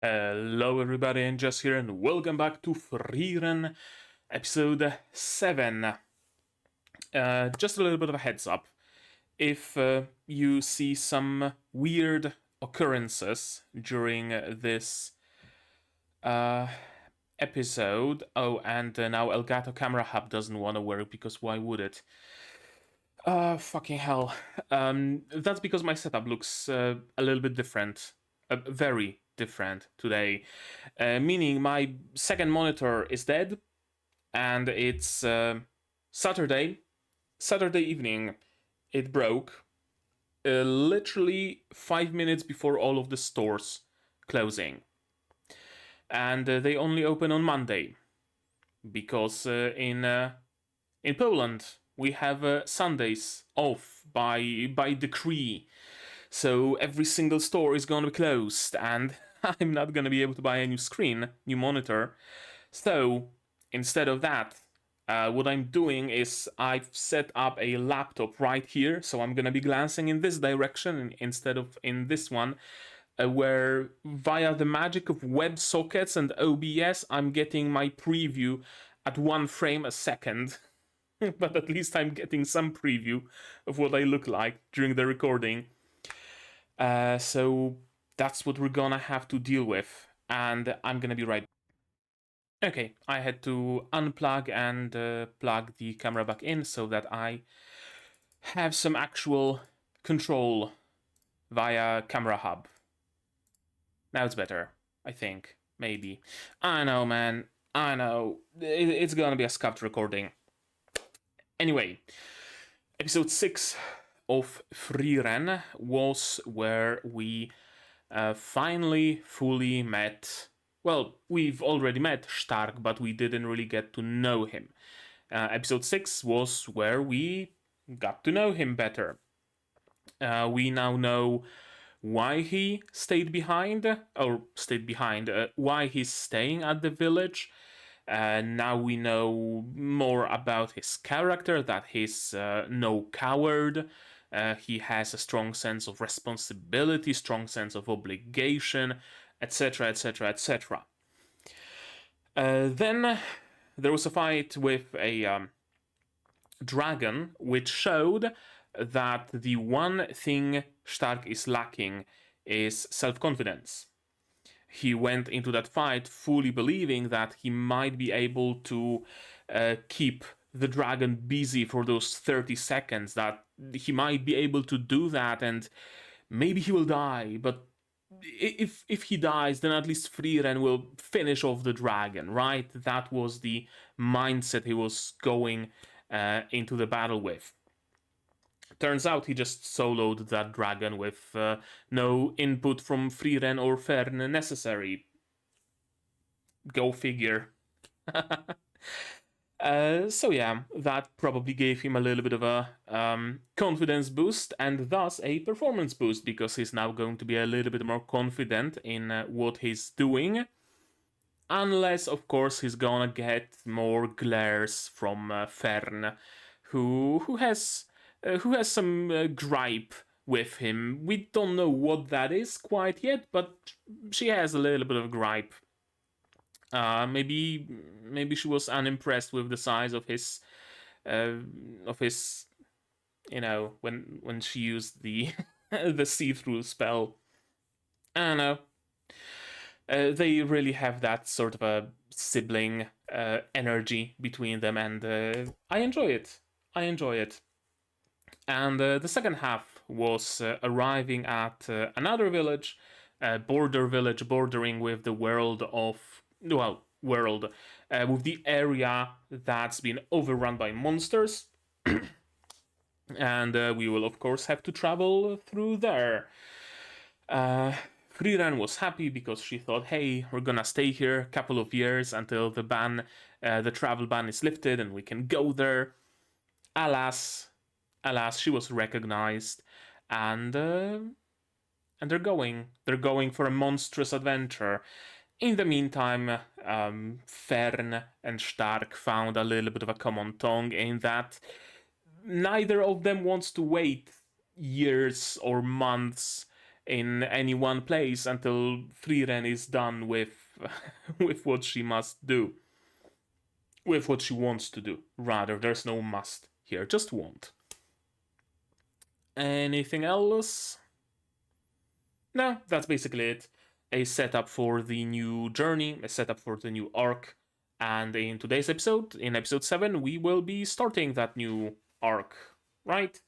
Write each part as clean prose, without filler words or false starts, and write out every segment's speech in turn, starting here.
Hello everybody, and Jess here, and welcome back to Frieren, episode 7. Just a little bit of a heads up. If you see some weird occurrences during this episode... Oh, and now Elgato Camera Hub doesn't want to work, because why would it? Fucking hell. That's because my setup looks a little bit different. Very different today. Meaning my second monitor is dead, and it's Saturday evening. It broke literally 5 minutes before all of the stores closing. And they only open on Monday, because in Poland we have Sundays off by decree. So every single store is going to be closed, and I'm not going to be able to buy a new monitor. So instead of that, what I'm doing is I've set up a laptop right here. So I'm going to be glancing in this direction instead of in this one, where via the magic of WebSockets and OBS, I'm getting my preview at 1 frame a second. But at least I'm getting some preview of what I look like during the recording. So that's what we're gonna have to deal with, and I'm gonna be right. Okay, I had to unplug and plug the camera back in so that I have some actual control via Camera Hub. Now it's better, I think. Maybe. I know, man. I know. It's gonna be a scuffed recording. Anyway, episode 6 of Frieren was where we finally fully met. Well, we've already met Stark, but we didn't really get to know him. Episode 6 was where we got to know him better. We now know why he stayed behind, why he's staying at the village. Now we know more about his character, that he's no coward. He has a strong sense of responsibility, strong sense of obligation, etc., etc., etc. Then there was a fight with a dragon, which showed that the one thing Stark is lacking is self-confidence. He went into that fight fully believing that he might be able to keep the dragon busy for those 30 seconds, that he might be able to do that, and maybe he will die, but if he dies, then at least Frieren will finish off the dragon, right? That was the mindset he was going into the battle with. Turns out he just soloed that dragon with no input from Frieren or Fern necessary. Go figure. So yeah, that probably gave him a little bit of a confidence boost, and thus a performance boost, because he's now going to be a little bit more confident in what he's doing. Unless, of course, he's gonna get more glares from Fern, who has some gripe with him. We don't know what that is quite yet, but she has a little bit of gripe. Maybe she was unimpressed with the size of his, you know, when she used the the see-through spell. I don't know. They really have that sort of a sibling energy between them, and I enjoy it. And the second half was arriving at another village, border village, bordering with the world of, with the area that's been overrun by monsters. And we will, of course, have to travel through there. Frieren was happy because she thought, hey, we're gonna stay here a couple of years until the travel ban is lifted and we can go there. Alas, she was recognized, and they're going for a monstrous adventure. In the meantime, Fern and Stark found a little bit of a common tongue in that neither of them wants to wait years or months in any one place until Frieren is done with with what she must do. With what she wants to do. Rather, there's no must here, just want. Anything else? No, that's basically it. A setup for the new journey, a setup for the new arc. And in today's episode, in episode 7, we will be starting that new arc, right?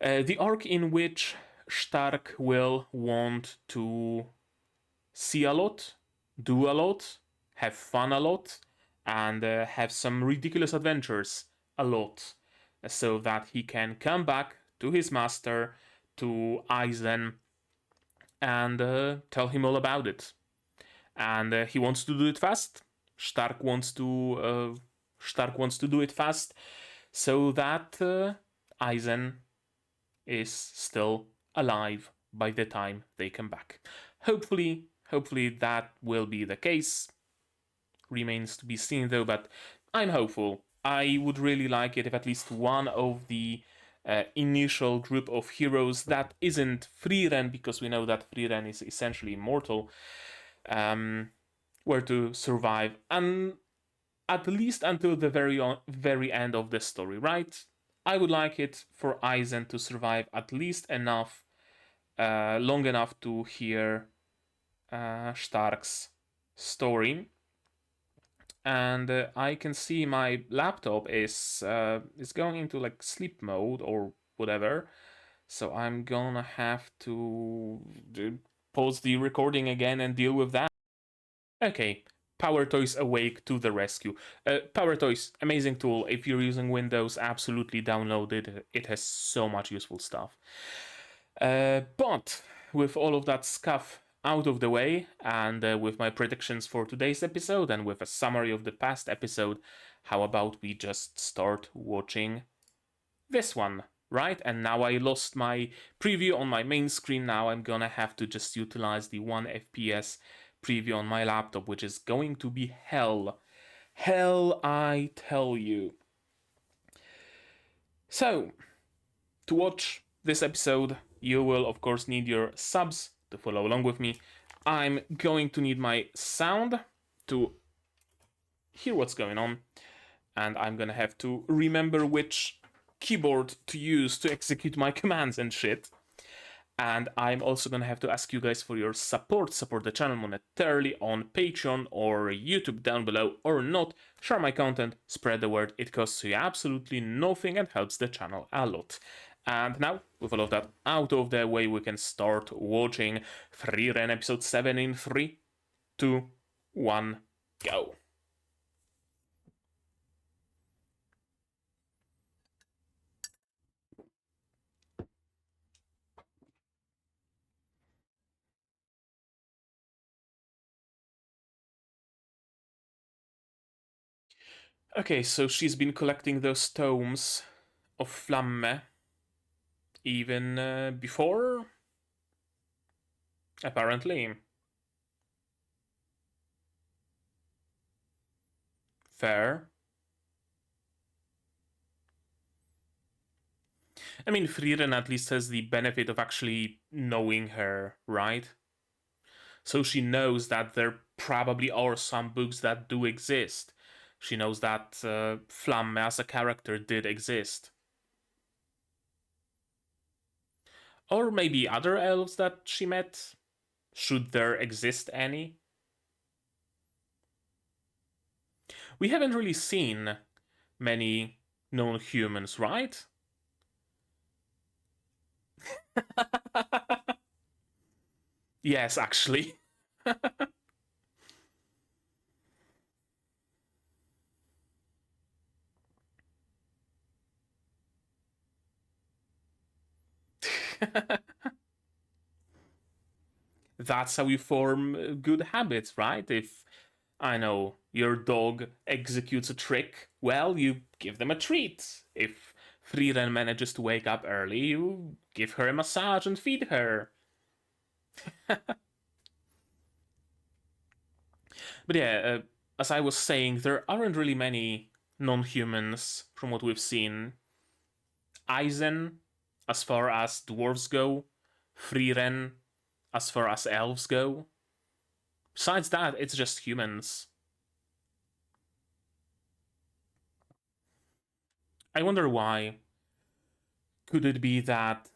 The arc in which Stark will want to see a lot, do a lot, have fun a lot, and have some ridiculous adventures a lot, so that he can come back to his master, to Aizen, and tell him all about it. And he wants to do it fast. Stark wants to do it fast, so that Aizen is still alive by the time they come back. Hopefully that will be the case. Remains to be seen though, but I'm hopeful. I would really like it if at least one of the initial group of heroes that isn't Frieren, because we know that Frieren is essentially immortal, were to survive, and at least until the very end of the story, right? I would like it for Aizen to survive at least enough, long enough to hear Stark's story. And I can see my laptop is going into like sleep mode or whatever, so I'm gonna have to pause the recording again and deal with that. Okay, Power Toys awake to the rescue. Power Toys, amazing tool. If you're using Windows, absolutely download it. It has so much useful stuff. But with all of that stuff out of the way, and with my predictions for today's episode, and with a summary of the past episode, how about we just start watching this one, right? And now I lost my preview on my main screen. Now I'm gonna have to just utilize the 1 FPS preview on my laptop, which is going to be hell. Hell, I tell you. So, to watch this episode, you will of course need your subs to follow along with me. I'm going to need my sound to hear what's going on, and I'm gonna have to remember which keyboard to use to execute my commands and shit. And I'm also gonna have to ask you guys for your support. Support the channel monetarily on Patreon or YouTube down below, or not. Share my content, spread the word. It costs you absolutely nothing and helps the channel a lot. And now, with all of that out of the way, we can start watching Frieren episode 7 in 3, 2, 1, go. Okay, so she's been collecting those tomes of Flamme even before? Apparently. Fair. I mean, Frieren at least has the benefit of actually knowing her, right? So she knows that there probably are some books that do exist. She knows that Flamme as a character did exist. Or maybe other elves that she met, should there exist any. We haven't really seen many known humans, right? Yes, actually. That's how you form good habits, right? If, I know, your dog executes a trick, well, you give them a treat. If Frieren manages to wake up early, you give her a massage and feed her. But yeah, as I was saying, there aren't really many non-humans from what we've seen. Aizen, as far as dwarves go, Frieren, as far as elves go. Besides that, it's just humans. I wonder why. Could it be that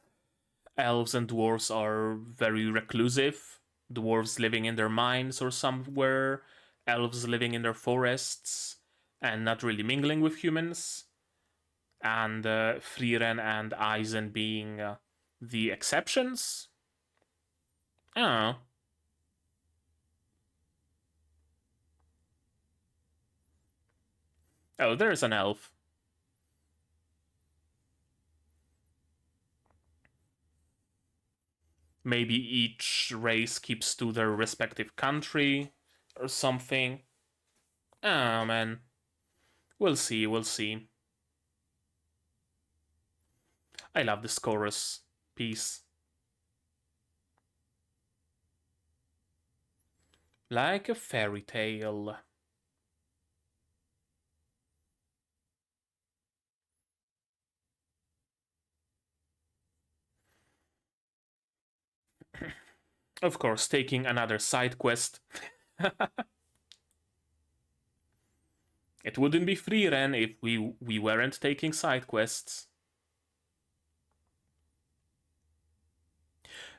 elves and dwarves are very reclusive? Dwarves living in their mines or somewhere, elves living in their forests, and not really mingling with humans? And Frieren and Eisen being the exceptions? I don't know. Oh, there's an elf. Maybe each race keeps to their respective country or something. Oh man. We'll see, we'll see. I love this chorus piece. Like a fairy tale. Of course, taking another side quest. It wouldn't be Frieren if we weren't taking side quests.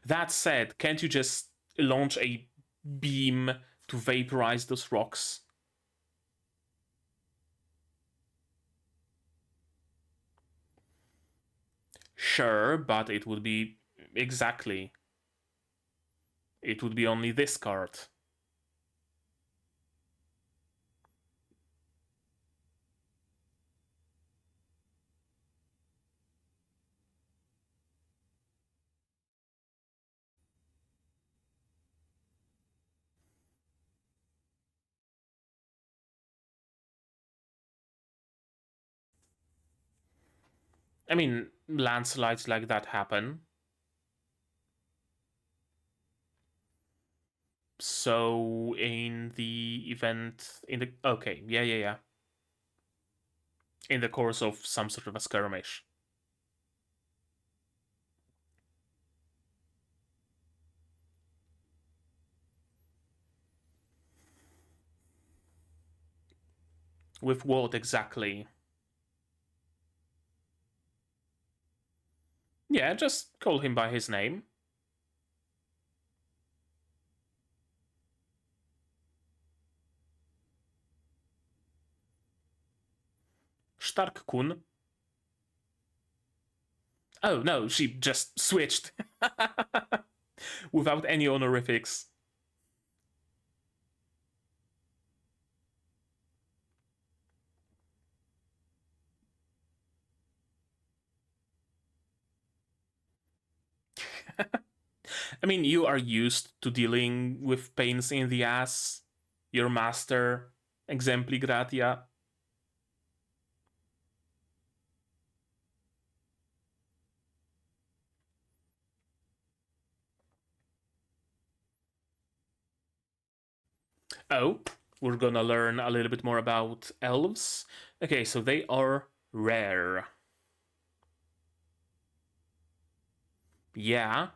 That said, can't you just launch a beam to vaporize those rocks? Sure, but it would be exactly. It would be only this card. I mean, landslides like that happen. So in the event, in the okay, yeah. In the course of some sort of a skirmish. With what exactly? Yeah, just call him by his name. Stark-kun. Oh no, she just switched. Without any honorifics. I mean, you are used to dealing with pains in the ass. Your master, exempli gratia. Oh, we're gonna learn a little bit more about elves. Okay, so they are rare. Yeah.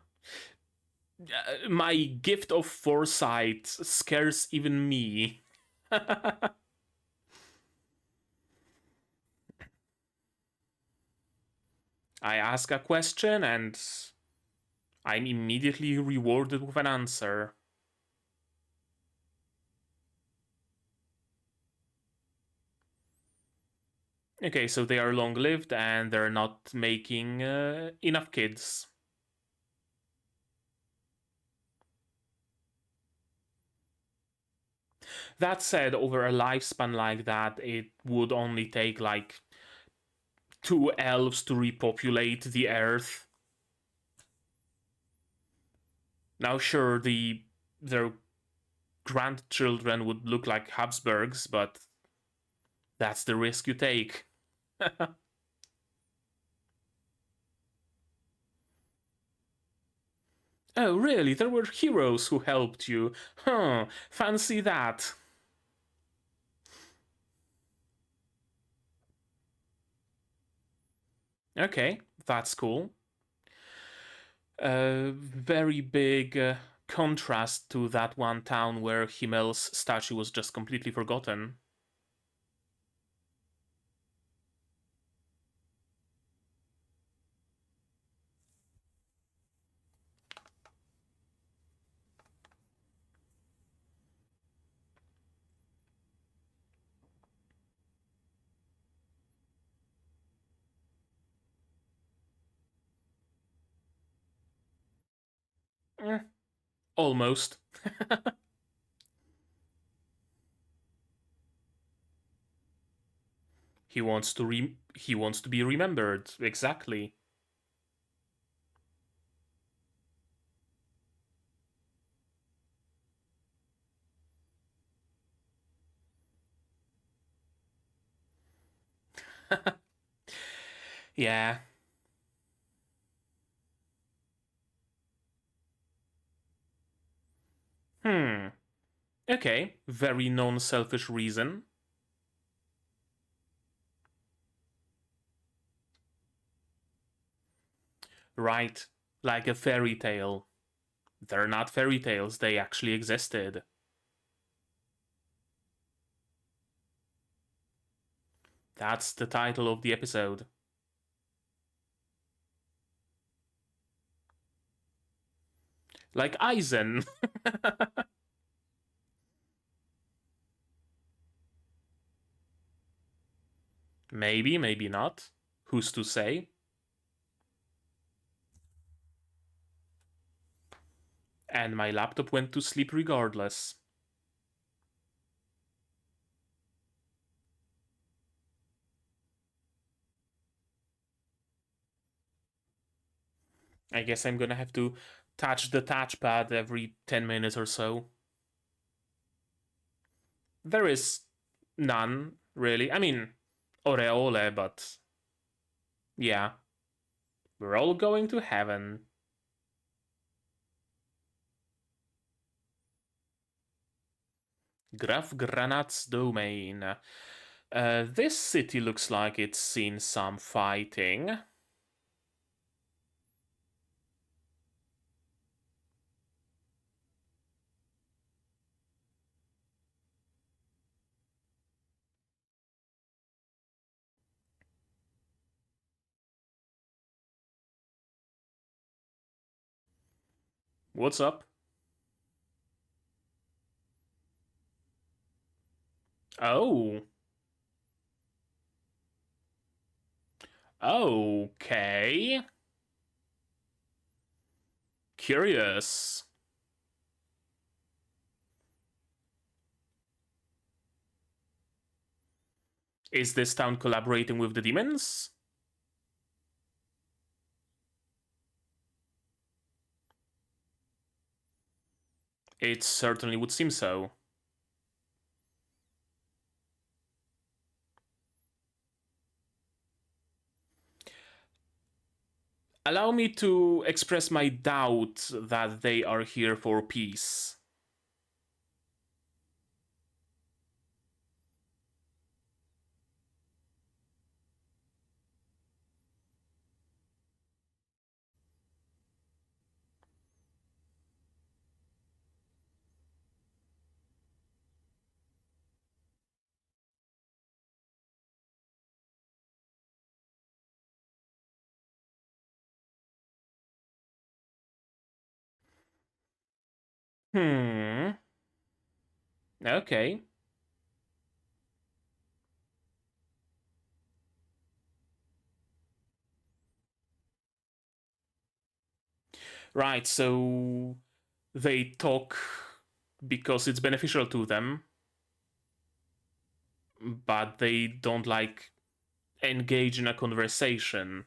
My gift of foresight scares even me. I ask a question and I'm immediately rewarded with an answer. Okay, so they are long lived and they're not making enough kids. That said, over a lifespan like that, it would only take like 2 elves to repopulate the earth. Now, sure, their grandchildren would look like Habsburgs, but that's the risk you take. Oh, really? There were heroes who helped you. Huh, fancy that. Okay, that's cool. Very big contrast to that one town where Himmel's statue was just completely forgotten. Almost. He wants to be remembered, exactly. Yeah. Okay, very non-selfish reason. Right, like a fairy tale. They're not fairy tales, they actually existed. That's the title of the episode. Like Eisen. Maybe, maybe not. Who's to say? And my laptop went to sleep regardless. I guess I'm gonna have to touch the touchpad every 10 minutes or so. There is none, really. I mean, Aureole, but yeah. We're all going to heaven. Graf Granat's domain. This city looks like it's seen some fighting. What's up? Oh. Okay. Curious. Is this town collaborating with the demons? It certainly would seem so. Allow me to express my doubt that they are here for peace. Hmm. Okay. Right, so they talk because it's beneficial to them, but they don't like engage in a conversation.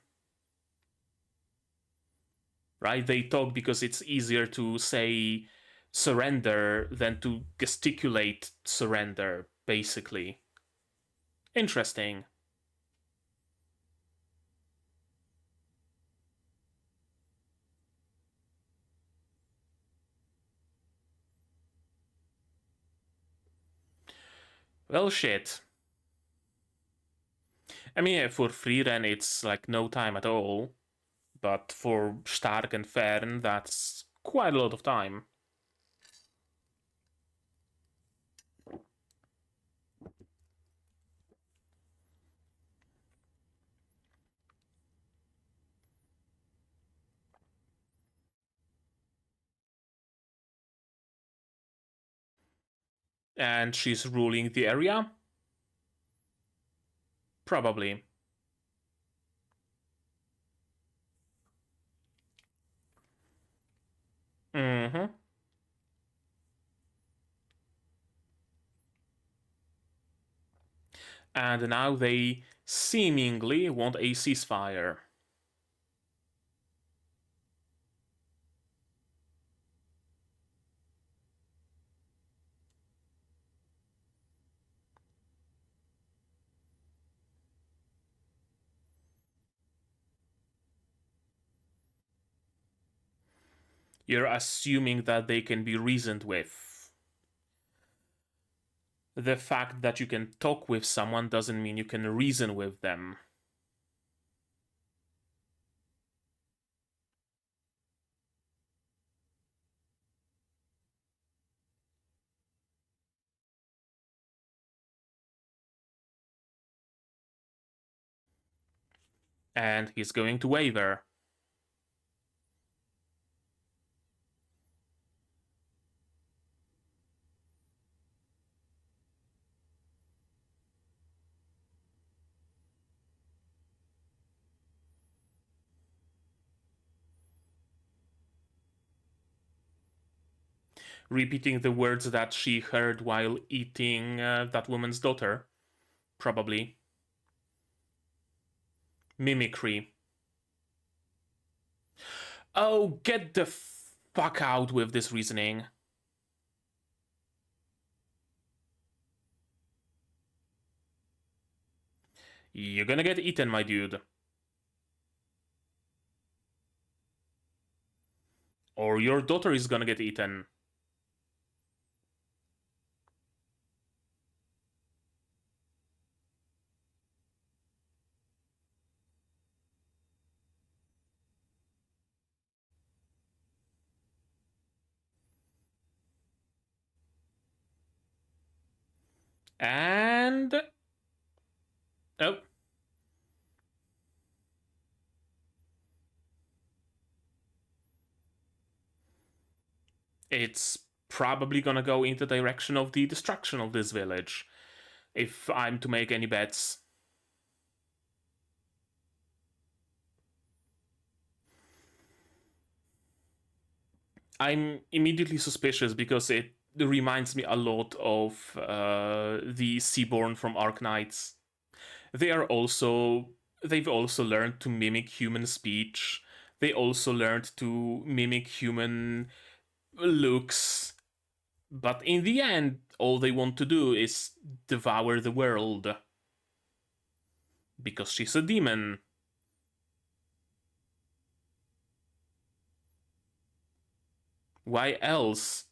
Right? They talk because it's easier to say surrender than to gesticulate surrender, basically. Interesting. Well, shit. I mean, yeah, for Frieren, it's like no time at all. But for Stark and Fern, that's quite a lot of time. And she's ruling the area? Probably. Mm-hmm. And now they seemingly want a ceasefire. You're assuming that they can be reasoned with. The fact that you can talk with someone doesn't mean you can reason with them. And he's going to waver. Repeating the words that she heard while eating that woman's daughter. Probably. Mimicry. Oh, get the fuck out with this reasoning. You're gonna get eaten, my dude. Or your daughter is gonna get eaten. And... Oh. It's probably gonna go in the direction of the destruction of this village, if I'm to make any bets. I'm immediately suspicious because it reminds me a lot of the Seaborn from Arknights. They've also learned to mimic human speech. They also learned to mimic human looks. But in the end, all they want to do is devour the world. Because she's a demon. Why else?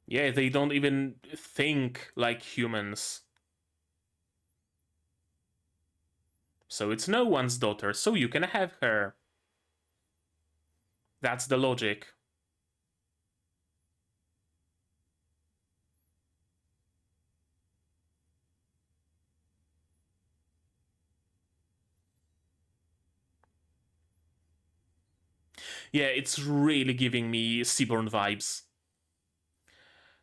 Yeah, they don't even think like humans. So it's no one's daughter, so you can have her. That's the logic. Yeah, it's really giving me Seaborn vibes.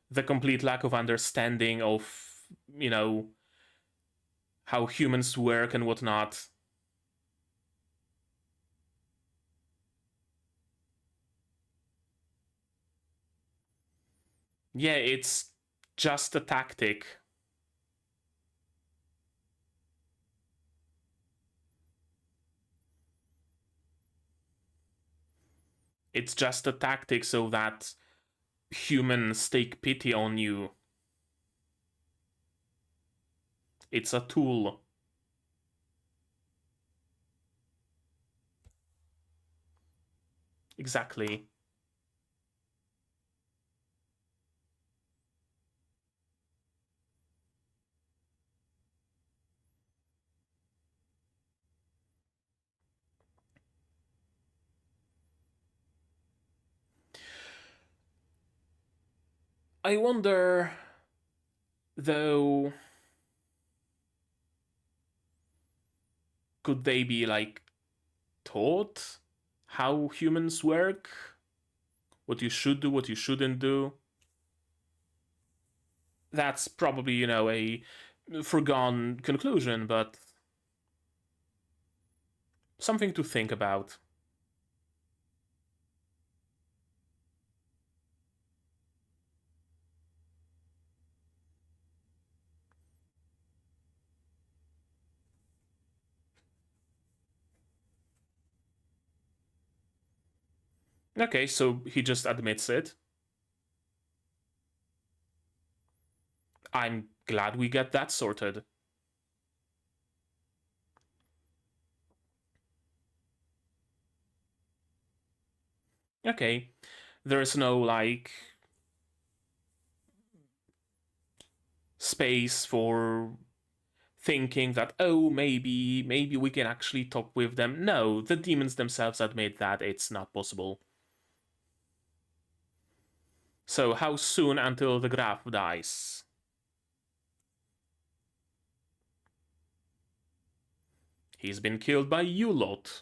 The complete lack of understanding of, you know, how humans work and whatnot. Yeah, it's just a tactic. It's just a tactic so that humans take pity on you. It's a tool. Exactly. I wonder, though, could they be, like, taught how humans work? What you should do, what you shouldn't do? That's probably, you know, a foregone conclusion, but something to think about. Okay, so he just admits it. I'm glad we get that sorted. Okay, there's no, like, space for thinking that, oh, maybe we can actually talk with them. No, the demons themselves admit that it's not possible. So how soon until the Graf dies? He's been killed by you lot.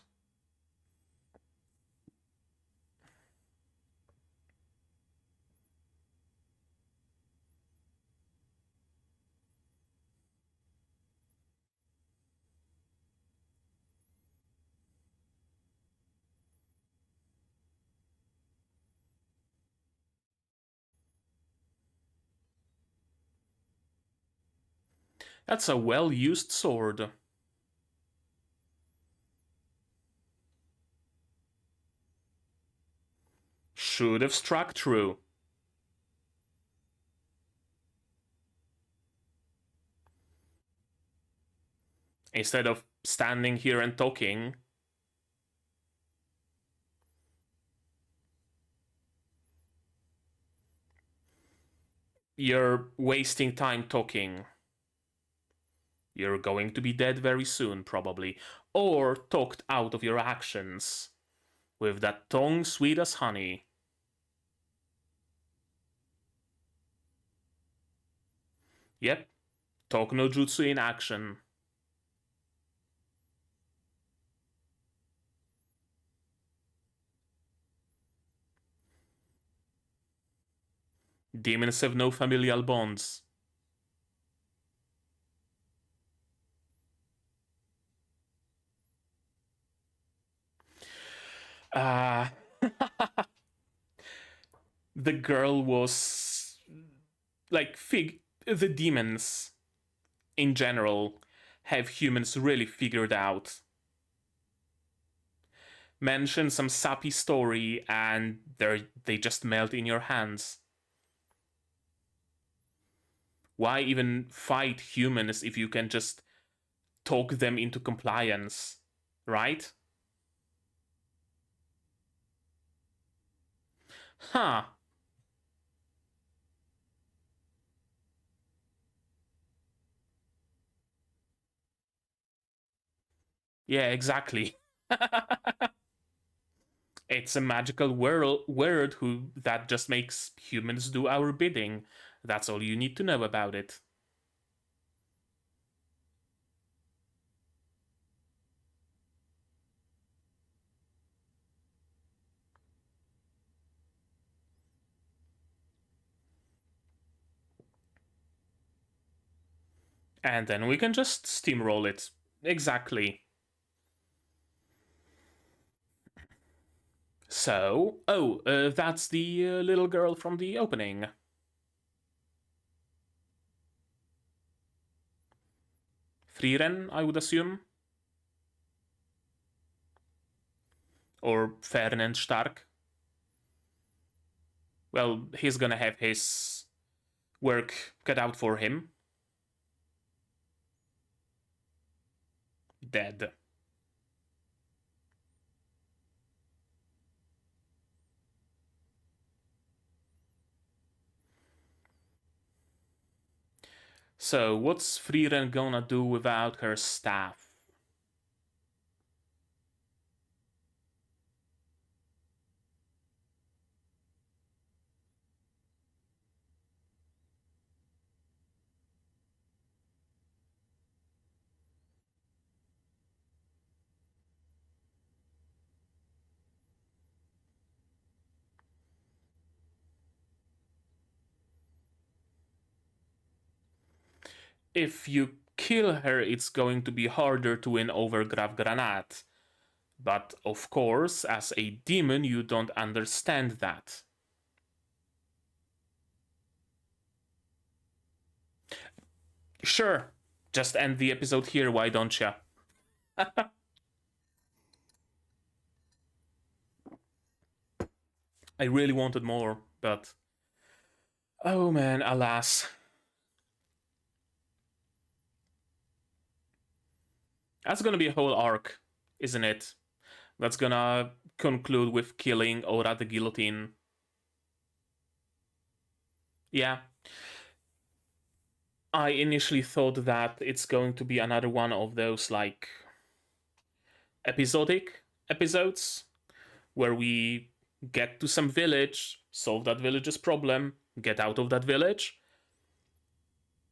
That's a well-used sword. Should have struck true. Instead of standing here and talking. You're wasting time talking. You're going to be dead very soon, probably. Or talked out of your actions. With that tongue sweet as honey. Yep, talk no jutsu in action. Demons have no familial bonds. Uh, the girl was like the demons in general have humans really figured out. Mention some sappy story and they just melt in your hands. Why even fight humans if you can just talk them into compliance, right? Huh. Yeah, exactly. It's a magical word who that just makes humans do our bidding. That's all you need to know about it. And then we can just steamroll it. Exactly. So, that's the little girl from the opening. Frieren, I would assume. Or Ferdinand Stark. Well, he's gonna have his work cut out for him. Dead. So, what's Frieren gonna do without her staff? if you kill her, it's going to be harder to win over Graf Granat. But of course, as a demon, you don't understand that. Sure, just end the episode here, why don't ya? I really wanted more, but oh man, alas. That's gonna be a whole arc, isn't it? That's gonna conclude with killing Ora the Guillotine. Yeah. I initially thought that it's going to be another one of those, like, episodic episodes where we get to some village, solve that village's problem, get out of that village.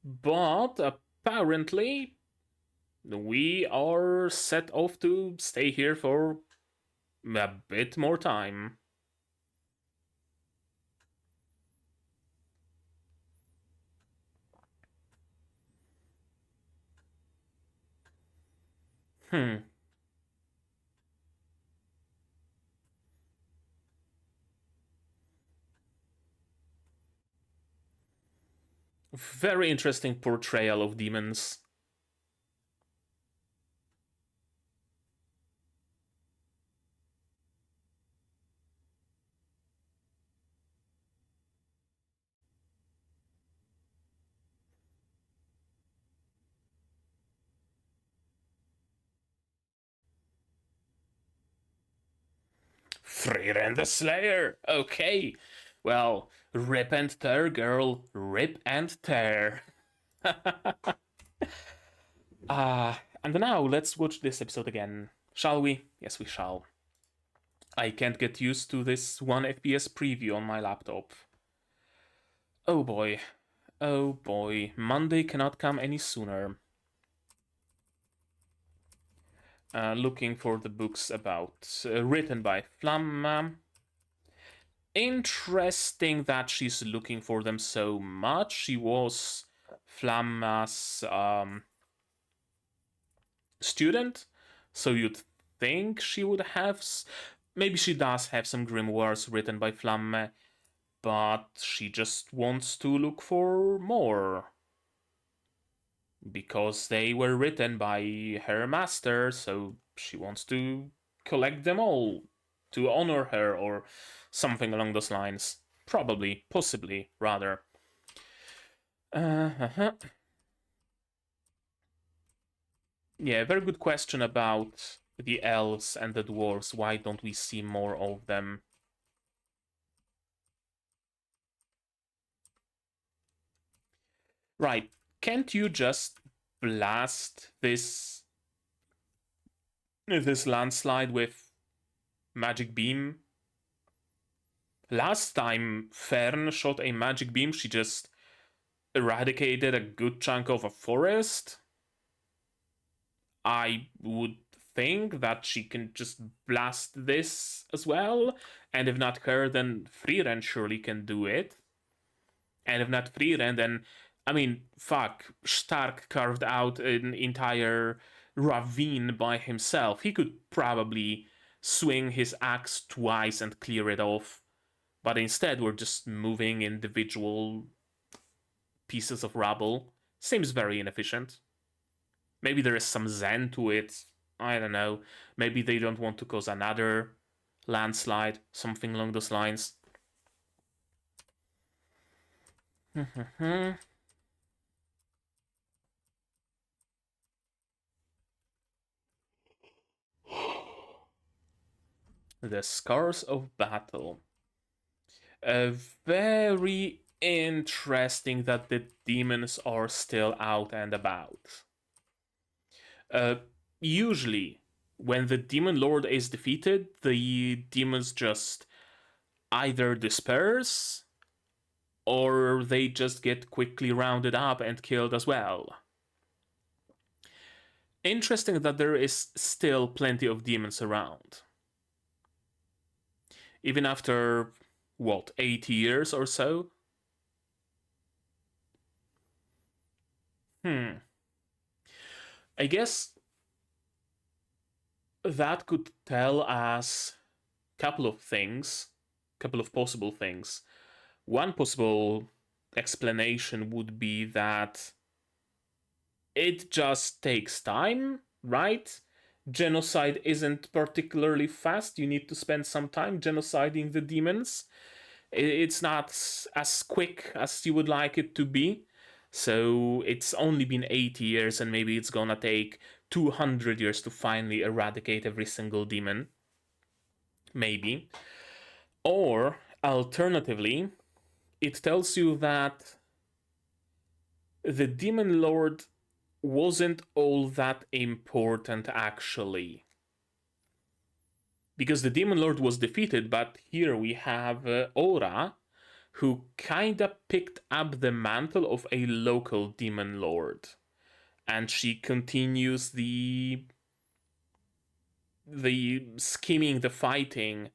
But apparently, we are set off to stay here for a bit more time. Very interesting portrayal of demons. Frieren the Slayer! Okay. Well, rip and tear, girl. Rip and tear. And now let's watch this episode again. Shall we? Yes, we shall. I can't get used to this 1 FPS preview on my laptop. Oh boy. Oh boy. Monday cannot come any sooner. Looking for the books about written by Flamma. Interesting that she's looking for them so much. She was Flamma's student, so you'd think she would have. Maybe she does have some grimoires written by Flamme, but she just wants to look for more because they were written by her master, so she wants to collect them all to honor her or something along those lines. Probably, possibly, rather. Yeah, very good question about the elves and the dwarves. Why don't we see more of them? Right, can't you just blast this landslide with magic beam? Last time Fern shot a magic beam, she just eradicated a good chunk of a forest. I would think that she can just blast this as well, and if not her, then Frieren surely can do it. And if not Frieren, then I mean, fuck, Stark carved out an entire ravine by himself. He could probably swing his axe twice and clear it off. But instead, we're just moving individual pieces of rubble. Seems very inefficient. Maybe there is some zen to it. I don't know. Maybe they don't want to cause another landslide, something along those lines. The Scars of Battle. Very interesting that the demons are still out and about. Usually, when the demon lord is defeated, the demons just either disperse or they just get quickly rounded up and killed as well. Interesting that there is still plenty of demons around. Even after, what, 80 years or so? I guess that could tell us a couple of things, couple of possible things. One possible explanation would be that it just takes time, right? Genocide isn't particularly fast. You need to spend some time genociding the demons. It's not as quick as you would like it to be. So it's only been 80 years, and maybe it's gonna take 200 years to finally eradicate every single demon. Maybe. Or, alternatively, it tells you that the Demon Lord wasn't all that important actually. Because the Demon Lord was defeated, but here we have Aura, who kinda picked up the mantle of a local Demon Lord. And she continues the scheming, the fighting,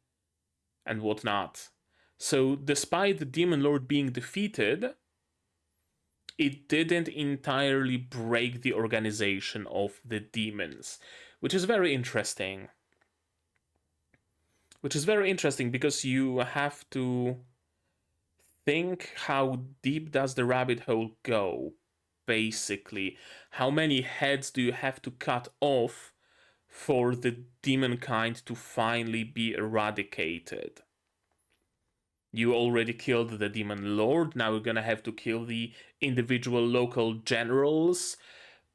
and whatnot. So despite the Demon Lord being defeated, it didn't entirely break the organization of the demons, which is very interesting. Which is very interesting because you have to think, how deep does the rabbit hole go, basically? How many heads do you have to cut off for the demon kind to finally be eradicated? You already killed the demon lord, now you're gonna have to kill the individual local generals.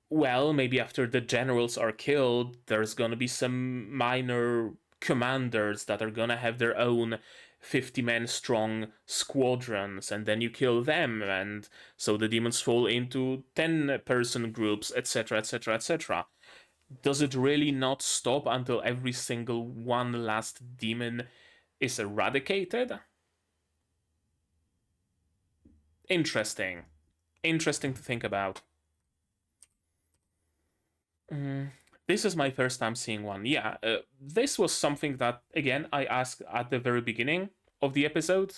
Well, maybe after the generals are killed, there's gonna be some minor commanders that are gonna have their own 50-man strong squadrons, and then you kill them, and so the demons fall into 10-person groups, etc., etc., etc. Does it really not stop until every single one last demon is eradicated? Interesting. Interesting to think about. Mm, this is my first time seeing one. Yeah, this was something that, again, I asked at the very beginning of the episode.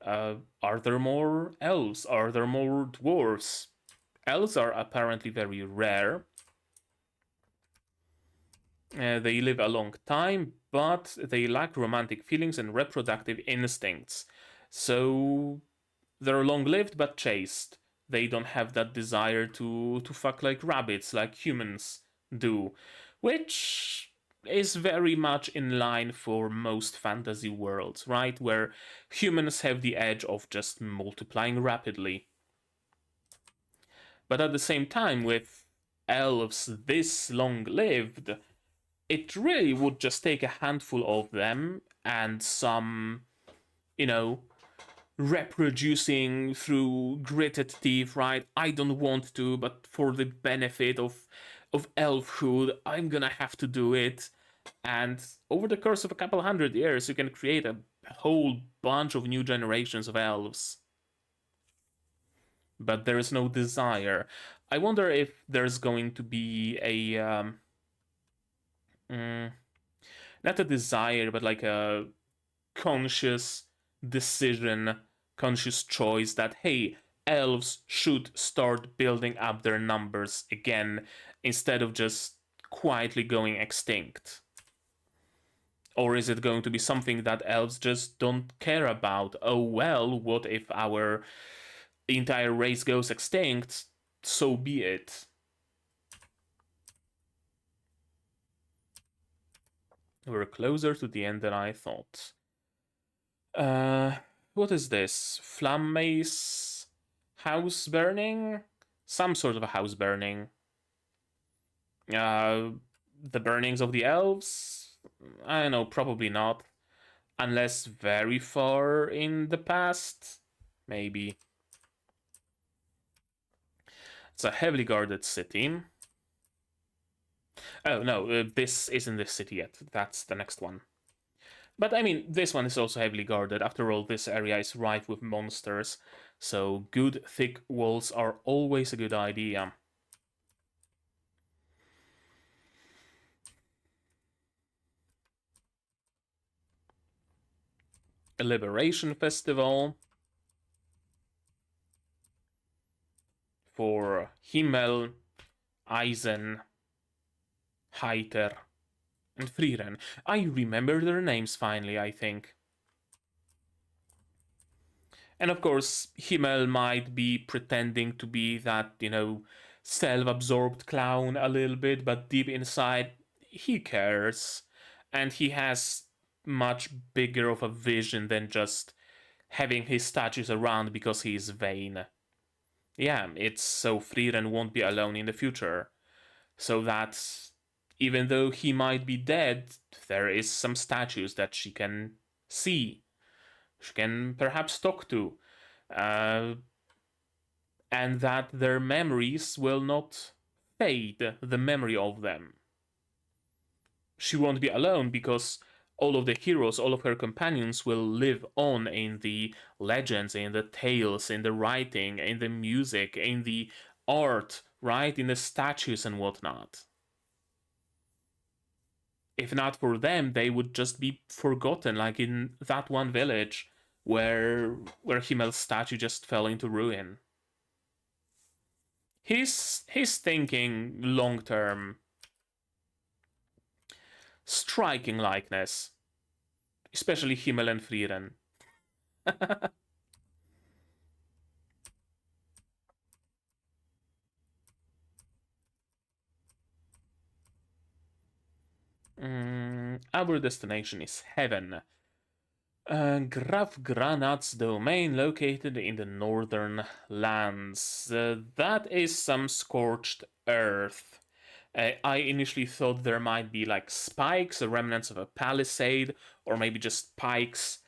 Are there more elves? Are there more dwarves? Elves are apparently very rare. They live a long time, but they lack romantic feelings and reproductive instincts. So they're long lived but chaste. They don't have that desire to fuck like rabbits, like humans do, which is very much in line for most fantasy worlds, right? Where humans have the edge of just multiplying rapidly. But at the same time, with elves this long lived, it really would just take a handful of them and some, you know, reproducing through gritted teeth, right? I don't want to, but for the benefit of elfhood, I'm gonna have to do it. And over the course of a couple hundred years, you can create a whole bunch of new generations of elves. But there is no desire. I wonder if there's going to be a mm, not a desire, but like a conscious decision, conscious choice that, hey, elves should start building up their numbers again instead of just quietly going extinct? Or is it going to be something that elves just don't care about? Oh well, what if our entire race goes extinct? So be it. We're closer to the end than I thought. Uh, what is this? Flammace house burning? Some sort of a house burning. Uh, the burnings of the elves? I don't know, probably not. Unless very far in the past? Maybe. It's a heavily guarded city. Oh no, this isn't this city yet. That's the next one. But I mean, this one is also heavily guarded. After all, this area is rife with monsters, so good thick walls are always a good idea. A Liberation Festival. for Himmel, Eisen, Heiter, and Frieren. I remember their names finally, I think. And of course, Himmel might be pretending to be that, self-absorbed clown a little bit, but deep inside, he cares. And he has much bigger of a vision than just having his statues around because he is vain. Yeah, it's so Frieren won't be alone in the future. So that even though he might be dead, there is some statues that she can see. She can perhaps talk to. And that their memories will not fade, the memory of them. She won't be alone because all of the heroes, all of her companions will live on in the legends, in the tales, in the writing, in the music, in the art, right? In the statues and whatnot. If not for them, they would just be forgotten, like in that one village where Himmel's statue just fell into ruin. He's thinking long term. Striking likeness, especially Himmel and Frieren. Our destination is heaven. Graf Granat's domain located in the northern lands. That is some scorched earth. I initially thought there might be like spikes, remnants of a palisade, or maybe just pikes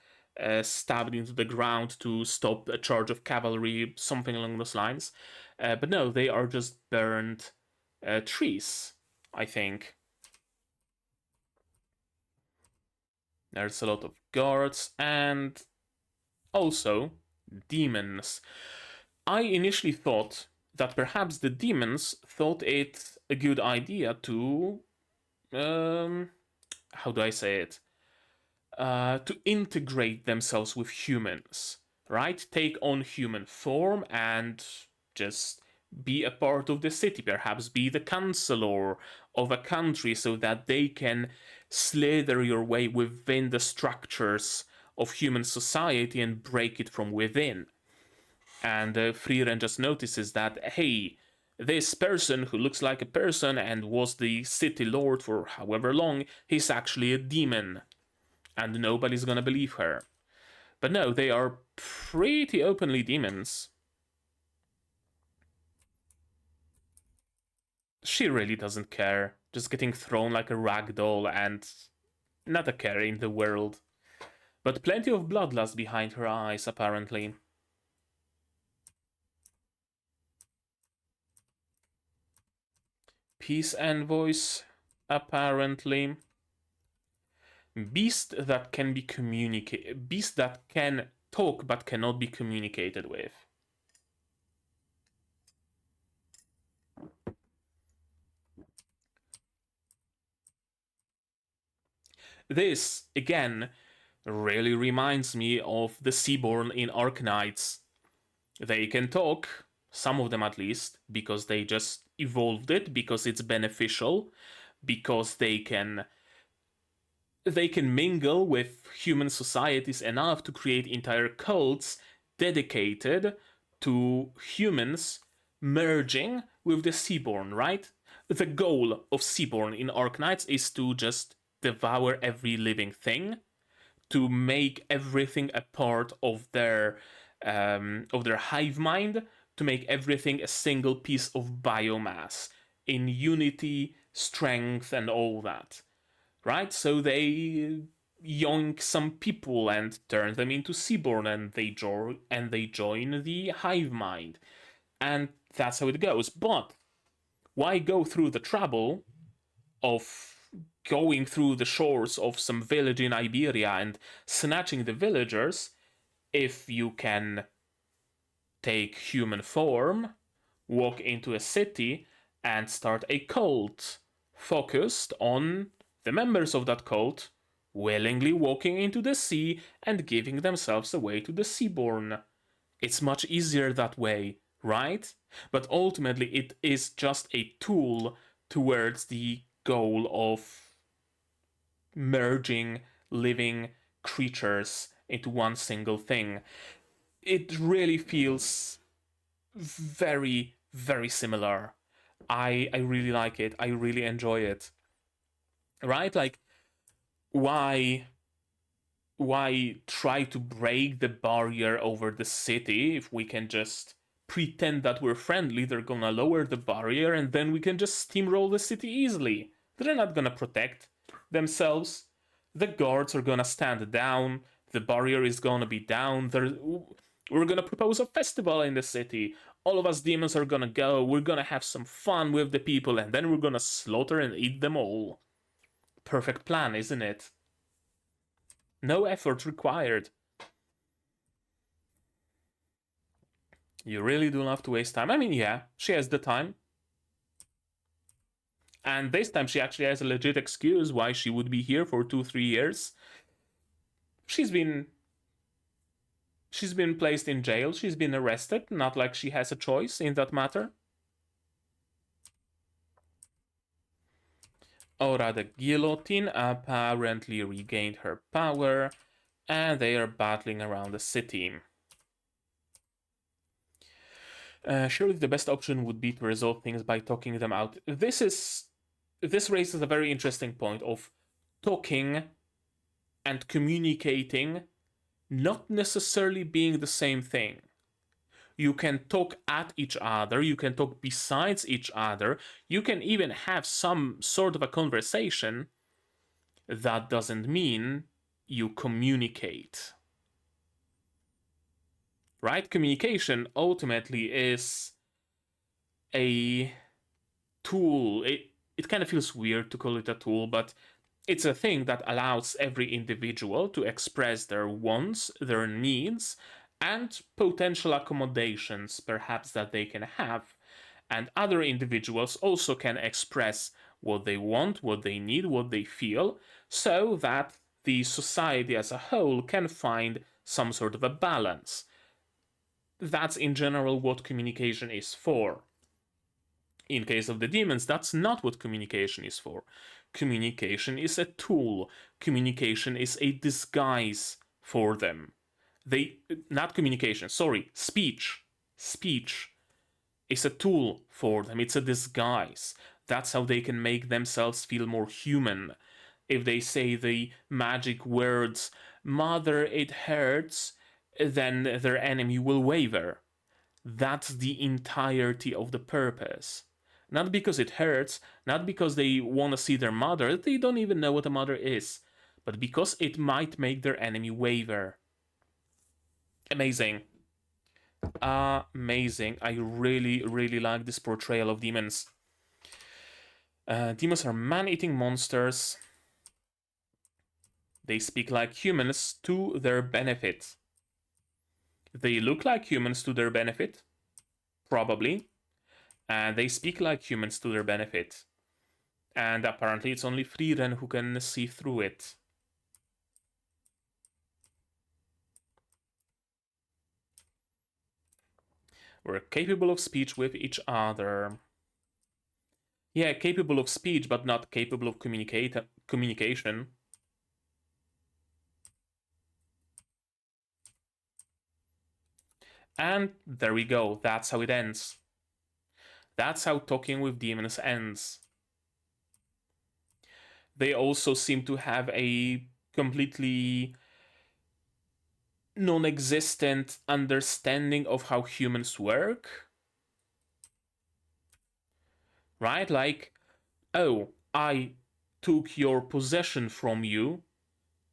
stabbed into the ground to stop a charge of cavalry, something along those lines. But no, they are just burned trees, I think. There's a lot of guards and also demons. I initially thought that perhaps the demons thought it a good idea to, how do I say it? To integrate themselves with humans, right? Take on human form and just be a part of the city, perhaps be the chancellor of a country so that they can slither your way within the structures of human society and break it from within. And Frieren just notices that, hey, this person who looks like a person and was the city lord for however long, he's actually a demon. And nobody's gonna believe her. But no, they are pretty openly demons. She really doesn't care. Just getting thrown like a rag doll and not a care in the world. But plenty of bloodlust behind her eyes, apparently. Peace envoys, apparently. Beast that can be communicated. Beast that can talk but cannot be communicated with. This, again, really reminds me of the Seaborn in Arknights. They can talk, some of them at least, because they just evolved it, because it's beneficial, because they can mingle with human societies enough to create entire cults dedicated to humans merging with the Seaborn, right? The goal of Seaborn in Arknights is to just devour every living thing, to make everything a part of their hive mind, to make everything a single piece of biomass in unity, strength, and all that. Right? So they yoink some people and turn them into Seaborn, and they join the hive mind, and that's how it goes. But why go through the trouble of going through the shores of some village in Iberia and snatching the villagers if you can take human form, walk into a city, and start a cult focused on the members of that cult willingly walking into the sea and giving themselves away to the Seaborn? It's much easier that way, right? But ultimately, it is just a tool towards the goal of merging living creatures into one single thing. It really feels very, very similar. I really like it. I really enjoy it. Right? Like, why try to break the barrier over the city if we can just pretend that we're friendly? They're gonna lower the barrier and then we can just steamroll the city easily. They're not gonna protect themselves. The guards are gonna stand down. The barrier is gonna be down. We're gonna propose a festival in the city. All of us demons are gonna go. We're gonna have some fun with the people, and then we're gonna slaughter and eat them all. Perfect plan, isn't it? No effort required. You really do love to waste time. I mean, yeah, she has the time. And this time she actually has a legit excuse why she would be here for 2-3 years. She's been placed in jail, she's been arrested, not like she has a choice in that matter. Ora the Guillotine apparently regained her power, and they are battling around the city. Surely the best option would be to resolve things by talking them out. This raises a very interesting point of talking and communicating not necessarily being the same thing. You can talk at each other, you can talk besides each other, you can even have some sort of a conversation. That doesn't mean you communicate. Right? Communication ultimately is a tool. It kind of feels weird to call it a tool, but it's a thing that allows every individual to express their wants, their needs, and potential accommodations, perhaps, that they can have. And other individuals also can express what they want, what they need, what they feel, so that the society as a whole can find some sort of a balance. That's in general what communication is for. In case of the demons, that's not what communication is for. Communication is a tool. Communication is a disguise for them. Not communication, sorry, speech. Speech is a tool for them. It's a disguise. That's how they can make themselves feel more human. If they say the magic words, "Mother, it hurts," then their enemy will waver. That's the entirety of the purpose. Not because it hurts, not because they want to see their mother, they don't even know what a mother is, but because it might make their enemy waver. Amazing. Amazing. I really, really like this portrayal of demons. Demons are man-eating monsters. They speak like humans to their benefit. They look like humans to their benefit, probably. And they speak like humans to their benefit. And apparently it's only Frieren who can see through it. We're capable of speech with each other. Yeah, capable of speech, but not capable of communication. And there we go, that's how it ends. That's how talking with demons ends. They also seem to have a completely non-existent understanding of how humans work. Right? Like, oh, I took your possession from you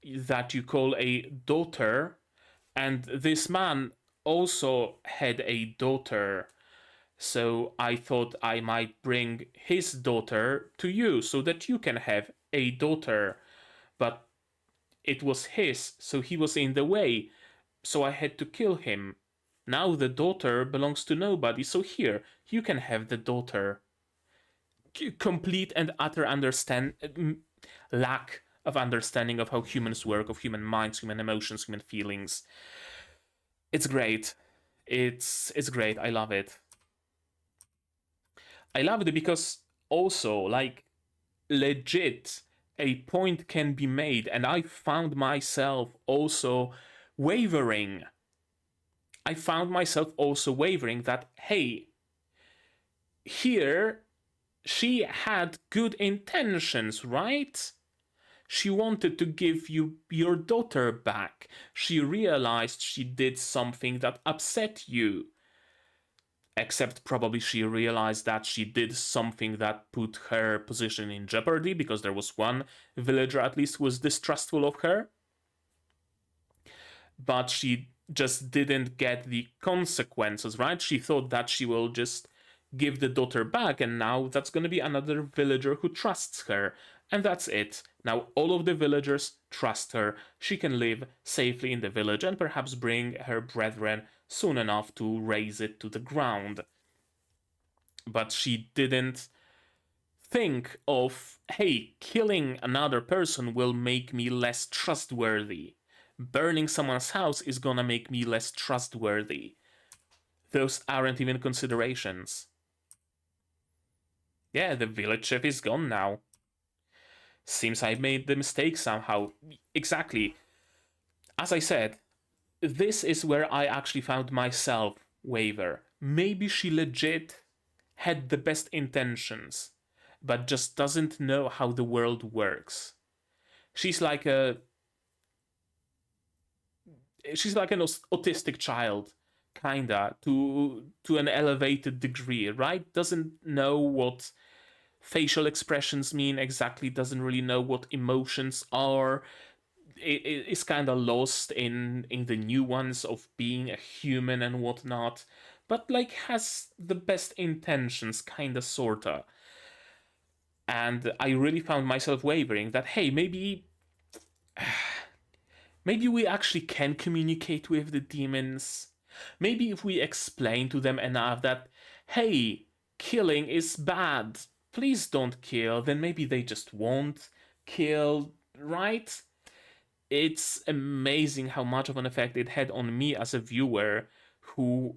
that you call a daughter, and this man also had a daughter, so I thought I might bring his daughter to you so that you can have a daughter, but it was his, so he was in the way, so I had to kill him. Now the daughter belongs to nobody, so here, you can have the daughter. Complete and utter lack of understanding of how humans work, of human minds, human emotions, human feelings. It's great. It's great. I love it. I love it because also, like, legit, a point can be made, and I found myself also wavering. I found myself also wavering that, hey, here she had good intentions, right? She wanted to give you your daughter back. She realized she did something that upset you. Except probably she realized that she did something that put her position in jeopardy, because there was one villager at least who was distrustful of her. But she just didn't get the consequences, right? She thought that she will just give the daughter back, and now that's going to be another villager who trusts her. And that's it. Now all of the villagers trust her. She can live safely in the village and perhaps bring her brethren soon enough to raze it to the ground. But she didn't think of, hey, killing another person will make me less trustworthy. Burning someone's house is gonna make me less trustworthy. Those aren't even considerations. Yeah, the village chef is gone now. Seems I made the mistake somehow. Exactly. As I said, this is where I actually found myself waver. Maybe she legit had the best intentions, but just doesn't know how the world works. She's like a she's like an autistic child, kinda, to an elevated degree, right? Doesn't know what facial expressions mean exactly, doesn't really know what emotions are. Is kind of lost in the nuance of being a human and whatnot, but like has the best intentions, kinda, sorta. And I really found myself wavering that, hey, maybe we actually can communicate with the demons. Maybe if we explain to them enough that, hey, killing is bad, please don't kill, then maybe they just won't kill, right? It's amazing how much of an effect it had on me as a viewer who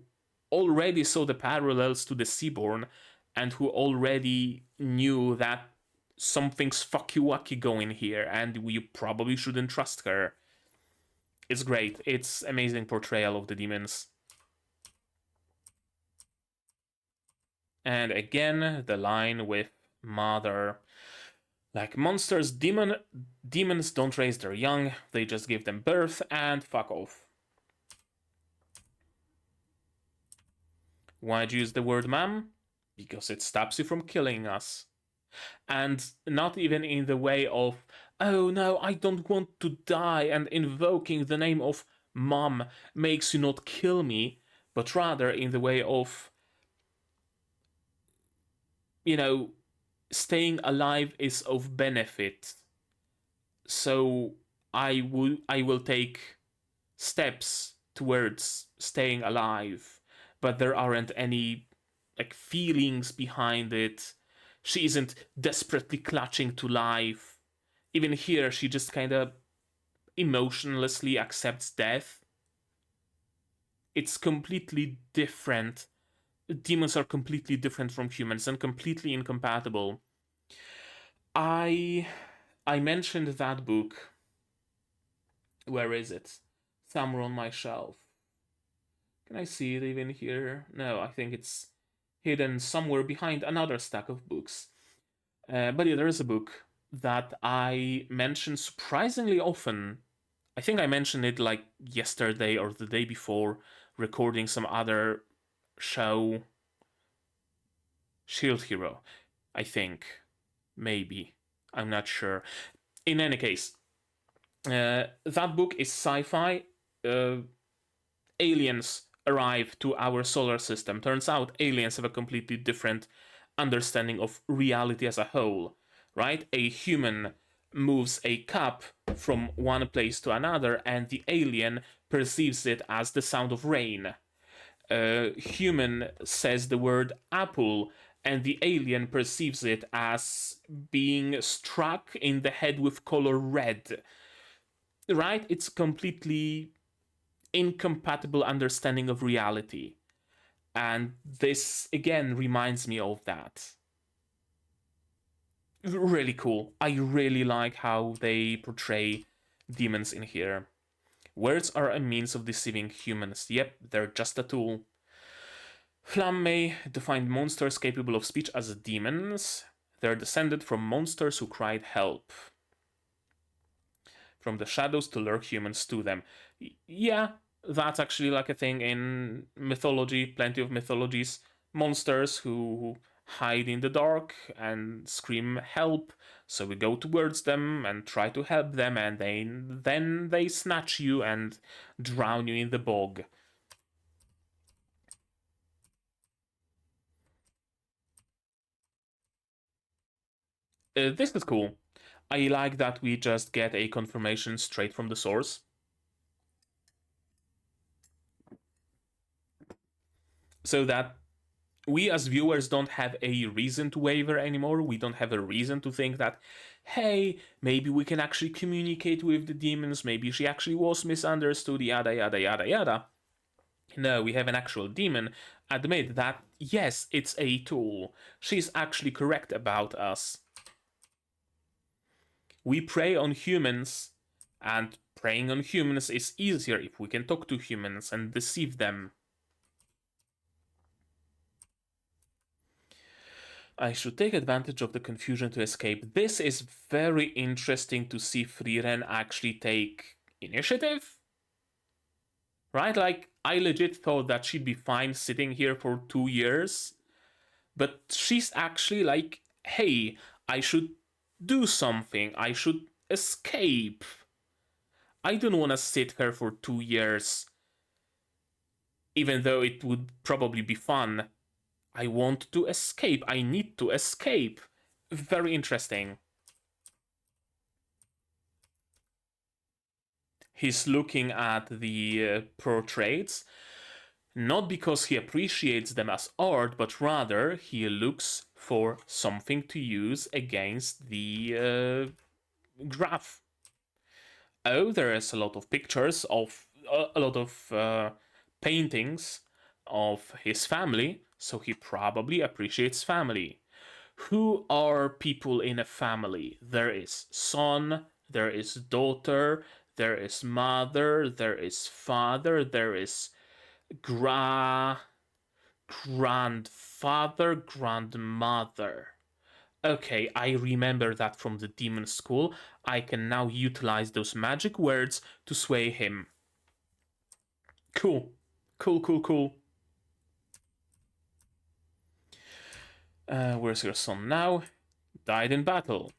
already saw the parallels to the Seaborn and who already knew that something's fucky wacky going here and you probably shouldn't trust her. It's great. It's amazing portrayal of the demons. And again, the line with Mother. Like monsters, demons don't raise their young, they just give them birth and fuck off. Why'd you use the word ma'am? Because it stops you from killing us. And not even in the way of, oh no, I don't want to die, and invoking the name of mom makes you not kill me, but rather in the way of, you know, staying alive is of benefit. So I will take steps towards staying alive, but there aren't any like feelings behind it. She isn't desperately clutching to life. Even here, she just kind of emotionlessly accepts death. It's completely different. Demons are completely different from humans and completely incompatible. I I mentioned that book. Where is it? Somewhere on my shelf. Can I see it even here? No, I think it's hidden somewhere behind another stack of books. But yeah, there is a book that I mention surprisingly often. I think I mentioned it like yesterday or the day before, recording some other show. Shield Hero, I think. Maybe. I'm not sure. In any case, that book is sci fi. Aliens arrive to our solar system. Turns out aliens have a completely different understanding of reality as a whole, right? A human moves a cup from one place to another, and the alien perceives it as the sound of rain. A human says the word apple, and the alien perceives it as being struck in the head with color red. Right? It's completely incompatible understanding of reality. And this, again, reminds me of that. Really cool. I really like how they portray demons in here. Words are a means of deceiving humans. Yep, they're just a tool. Flam may define monsters capable of speech as demons. They're descended from monsters who cried help from the shadows to lure humans to them. Yeah, that's actually like a thing in mythology, plenty of mythologies. Monsters who hide in the dark and scream help, so we go towards them and try to help them, and then they snatch you and drown you in the bog. This is cool. I like that we just get a confirmation straight from the source. So that we as viewers don't have a reason to waver anymore. We don't have a reason to think that, hey, maybe we can actually communicate with the demons, maybe she actually was misunderstood, yada yada yada yada. No, we have an actual demon admit that, yes, it's a tool. She's actually correct about us. We prey on humans, and preying on humans is easier if we can talk to humans and deceive them. I should take advantage of the confusion to escape. This is very interesting to see Frieren actually take initiative. Right? Like, I legit thought that she'd be fine sitting here for 2 years. But she's actually like, hey, I should do something. I should escape. I don't want to sit here for 2 years. Even though it would probably be fun. I want to escape. I need to escape. Very interesting. He's looking at the portraits, not because he appreciates them as art, but rather he looks for something to use against the graph. Oh, there is a lot of pictures of a lot of paintings of his family, so he probably appreciates family. Who are people in a family? There is son, there is daughter, there is mother, there is father, there is grandfather, grandmother. Okay, I remember that from the demon school. I can now utilize those magic words to sway him. Cool. Cool, cool, cool. Where's your son now? Died in battle.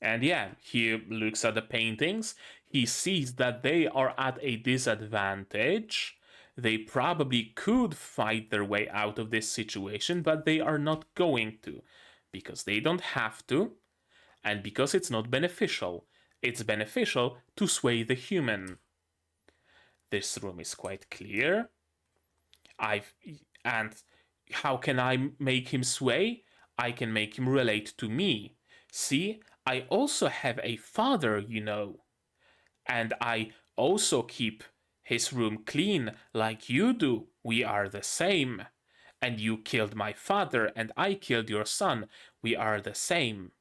And yeah, he looks at the paintings. He sees that they are at a disadvantage. They probably could fight their way out of this situation, but they are not going to. Because they don't have to, and because it's not beneficial. It's beneficial to sway the human. This room is quite clear. And how can I make him sway? I can make him relate to me. See, I also have a father, you know. And I also keep his room clean like you do. We are the same. And you killed my father and I killed your son. We are the same.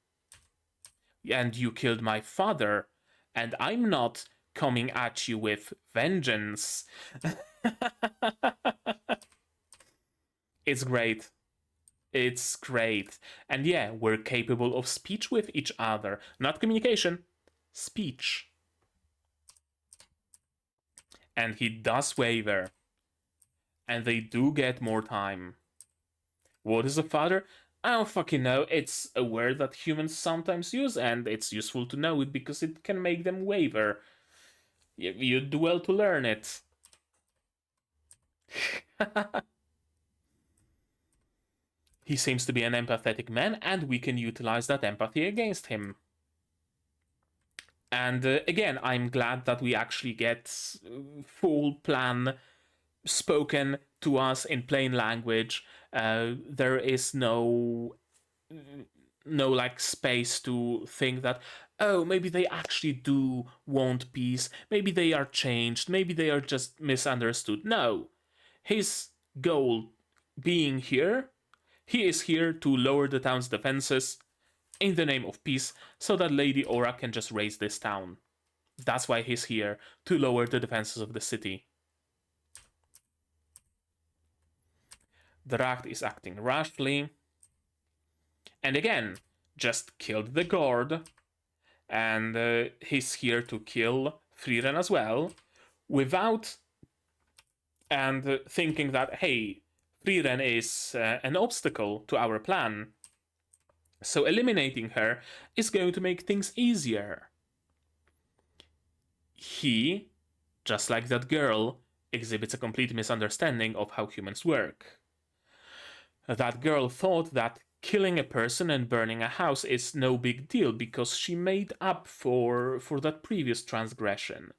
And you killed my father and I'm not coming at you with vengeance. It's great. It's great. And yeah, we're capable of speech with each other. Not communication, speech. And he does waver. And they do get more time. What is a father? I don't fucking know. It's a word that humans sometimes use, and it's useful to know it because it can make them waver. You do well to learn it. He seems to be an empathetic man, and we can utilize that empathy against him. And again, I'm glad that we actually get full plan spoken to us in plain language. There is no like space to think that, oh, maybe they actually do want peace, maybe they are changed, maybe they are just misunderstood. No. His goal being here, he is here to lower the town's defenses in the name of peace so that Lady Aura can just raise this town. That's why he's here, to lower the defenses of the city. Dracht is acting rashly. And again, just killed the guard. And he's here to kill Frieren as well. Without... And thinking that, hey, Frieren is an obstacle to our plan. So eliminating her is going to make things easier. He, just like that girl, exhibits a complete misunderstanding of how humans work. That girl thought that killing a person and burning a house is no big deal because she made up for that previous transgression.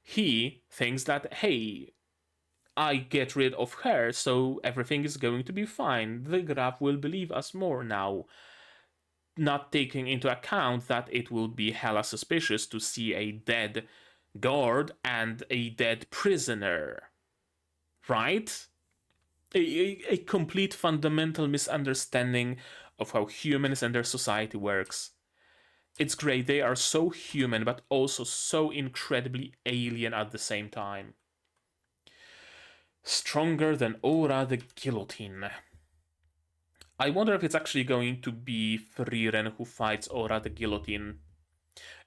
He thinks that, hey, I get rid of her, so everything is going to be fine. The Graf will believe us more now. Not taking into account that it will be hella suspicious to see a dead guard and a dead prisoner. Right? A complete fundamental misunderstanding of how humans and their society works. It's great, they are so human, but also so incredibly alien at the same time. Stronger than Aura the Guillotine. I wonder if it's actually going to be Frieren who fights Aura the Guillotine.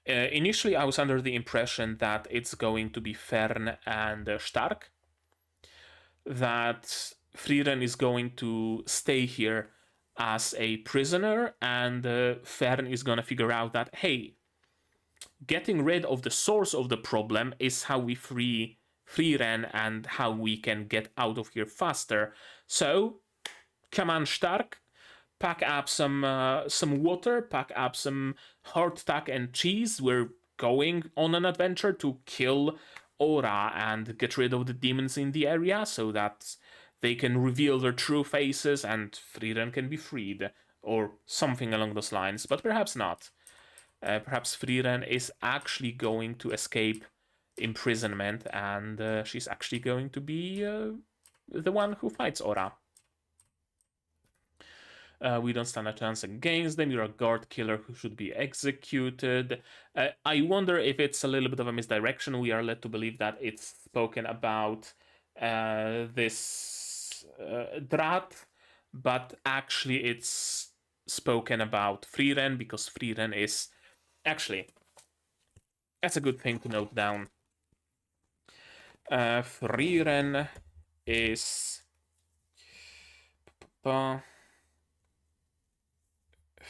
Initially, I was under the impression that it's going to be Fern and Stark. That Frieren is going to stay here as a prisoner, and Fern is gonna figure out that, hey, getting rid of the source of the problem is how we free Frieren and how we can get out of here faster. So, come on, Stark, pack up some water, pack up some hardtack and cheese. We're going on an adventure to kill Aura and get rid of the demons in the area so that they can reveal their true faces and Frieren can be freed, or something along those lines, but perhaps not. Perhaps Frieren is actually going to escape imprisonment and she's actually going to be the one who fights Aura. We don't stand a chance against them. You're a guard killer who should be executed. I wonder if it's a little bit of a misdirection. We are led to believe that it's spoken about this Drat, but actually it's spoken about Frieren because Frieren is... Actually, that's a good thing to note down. Frieren is...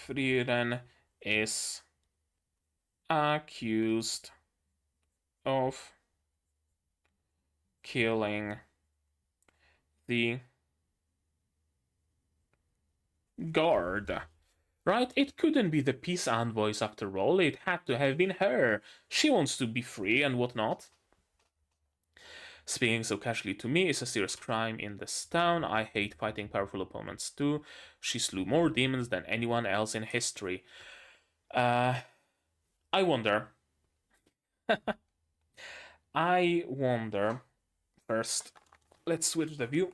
Frieren is accused of killing the guard. Right? It couldn't be the peace envoys after all. It had to have been her. She wants to be free and whatnot. Speaking so casually to me is a serious crime in this town. I hate fighting powerful opponents too. She slew more demons than anyone else in history. I wonder. I wonder. First, let's switch the view.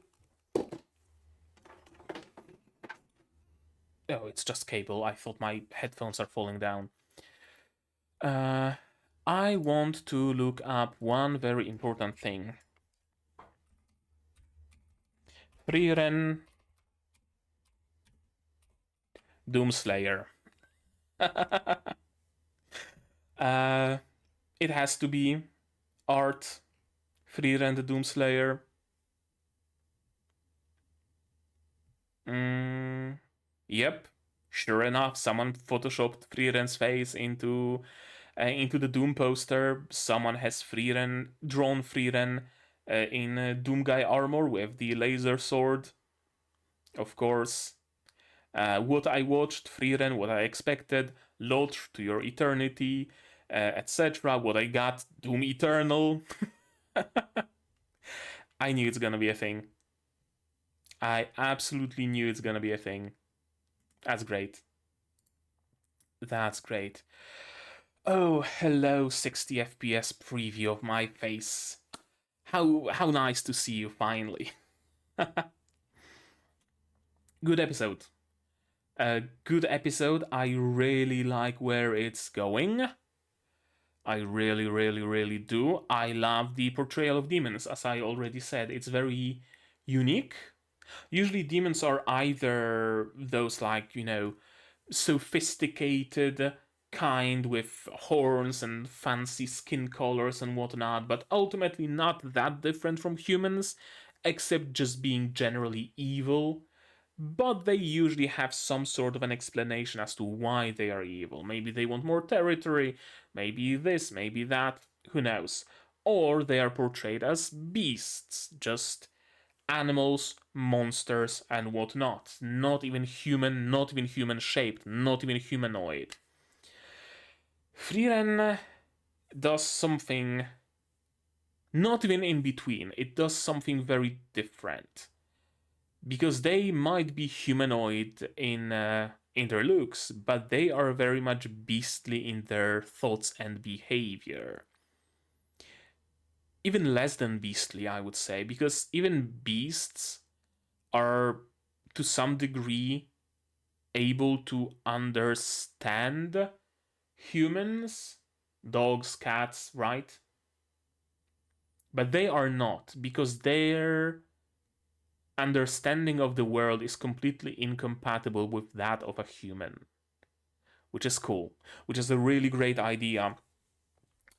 Oh, it's just cable. I thought my headphones are falling down. I want to look up one very important thing. Frieren Doomslayer. It has to be Art Frieren the Doomslayer. Yep, sure enough, someone photoshopped Frieren's face into the Doom poster. Someone has drawn Frieren in Doom Guy armor with the laser sword. Of course. What I watched, Frieren, what I expected, Loth to your eternity, etc. What I got, Doom Eternal. I knew it's gonna be a thing. I absolutely knew it's gonna be a thing. That's great. That's great. Oh, hello, 60 FPS preview of my face. How nice to see you finally. Good episode. Good episode. I really like where it's going. I really do. I love the portrayal of demons, as I already said. It's very unique. Usually, demons are either those, like, sophisticated kind with horns and fancy skin colors and whatnot, but ultimately not that different from humans, except just being generally evil. But they usually have some sort of an explanation as to why they are evil. Maybe they want more territory, maybe this, maybe that, who knows. Or they are portrayed as beasts, just animals, monsters, and whatnot. Not even human shaped, not even humanoid. Frieren does something not even in between, it does something very different. Because they might be humanoid in their looks, but they are very much beastly in their thoughts and behavior. Even less than beastly, I would say, because even beasts are to some degree able to understand humans, dogs, cats, right? But they are not, because their understanding of the world is completely incompatible with that of a human, which is cool, which is a really great idea.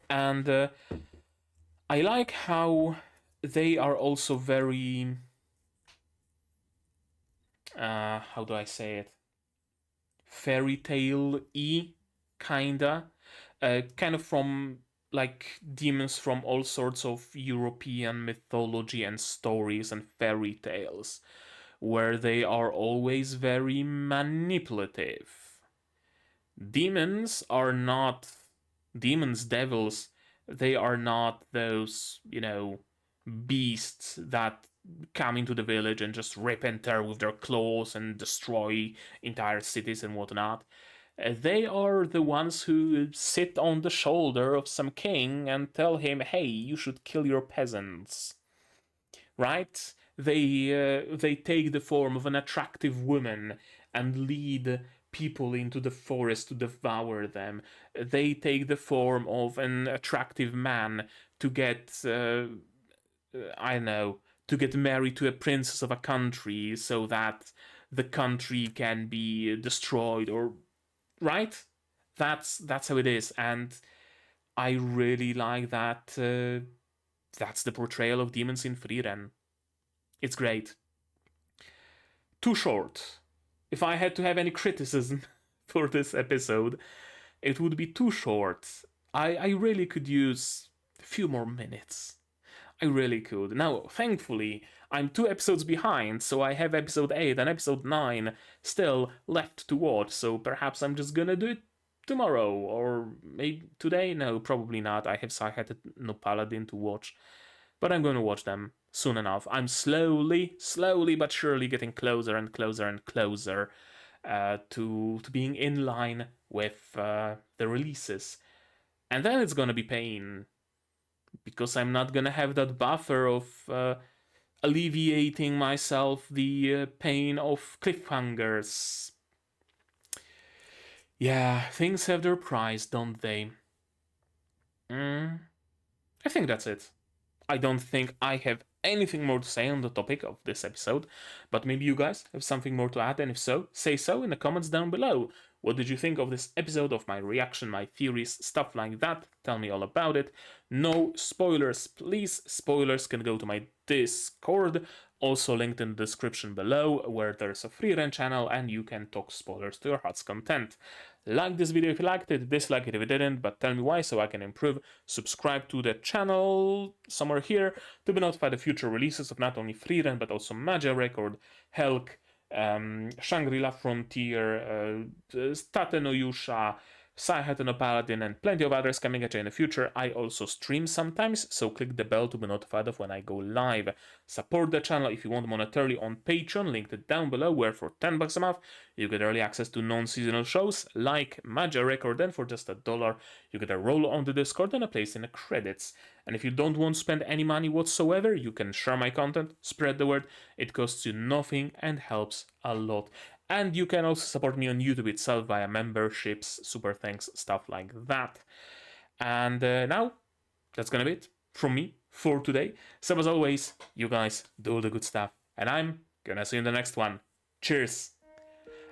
And I like how they are also very how do I say it, fairy tale-y, kinda, kind of from like demons from all sorts of European mythology and stories and fairy tales, where they are always very manipulative. Demons are not demons, devils. They are not those, beasts that come into the village and just rip and tear with their claws and destroy entire cities and whatnot. They are the ones who sit on the shoulder of some king and tell him, hey, you should kill your peasants. Right? They take the form of an attractive woman and lead people into the forest to devour them. They take the form of an attractive man to get I don't know, to get married to a princess of a country so that the country can be destroyed, or right? That's how it is, and I really like that. That's the portrayal of demons in Frieren. It's great. Too short. If I had to have any criticism for this episode, it would be too short. I really could use a few more minutes. I really could. Now, thankfully, I'm 2 episodes behind, so I have episode 8 and episode 9 still left to watch, so perhaps I'm just gonna do it tomorrow, or maybe today? No, probably not. I have Saihat no Paladin to watch, but I'm gonna watch them soon enough. I'm slowly but surely getting closer and closer and closer to being in line with the releases. And then it's gonna be pain, because I'm not gonna have that buffer of alleviating myself the pain of cliffhangers. Yeah, things have their price, don't they? I think that's it. I don't think I have anything more to say on the topic of this episode, but maybe you guys have something more to add, and if so, say so in the comments down below. What did you think of this episode, of my reaction, my theories, stuff like that? Tell me all about it. No spoilers, please. Spoilers can go to my Discord, also linked in the description below, where there's a Frieren channel and you can talk spoilers to your heart's content. Like this video if you liked it, dislike it if you didn't, but tell me why so I can improve. Subscribe to the channel somewhere here to be notified of future releases of not only Frieren but also Mage Record, Helk, Shangri-La Frontier, Tate no Yusha, Sci-Hat and a Paladin, and plenty of others coming at you in the future. I also stream sometimes, so click the bell to be notified of when I go live. Support the channel if you want monetarily on Patreon, linked down below, where for $10 a month you get early access to non-seasonal shows like Mage Record, and for just $1 you get a role on the Discord and a place in the credits. And if you don't want to spend any money whatsoever, you can share my content, spread the word. It costs you nothing and helps a lot. And you can also support me on YouTube itself via memberships, super thanks, stuff like that. And now, that's gonna be it from me for today. So as always, you guys do all the good stuff, and I'm gonna see you in the next one. Cheers!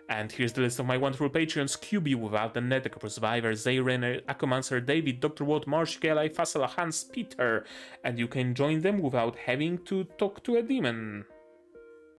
And here's the list of my wonderful Patreons: QB Without the Net, the Survivor, Zayren, Acomancer, David, Dr. Watt, Marsh, Kelly, Fassala, Hans, Peter, and you can join them without having to talk to a demon.